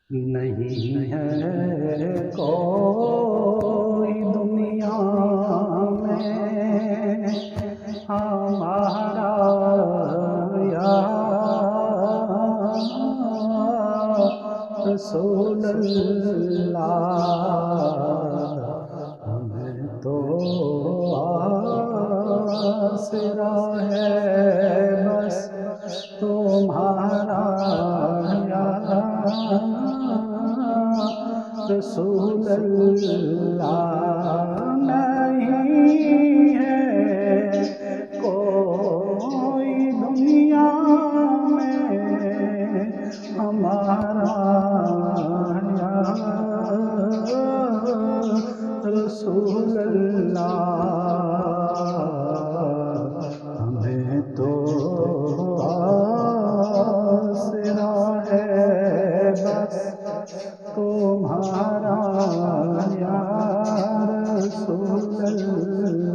نہیں ہے کوئی دنیا میں ہمارا یا رسول اللہ، ہمیں تو آسرا ہے بس تمہارا یا رسول اللہ۔ نہیں ہے کوئی دنیا میں ہمارا یا رسول اللہ، ہمیں تو آسرا ہے بس تمہارا یا رسول اللہ۔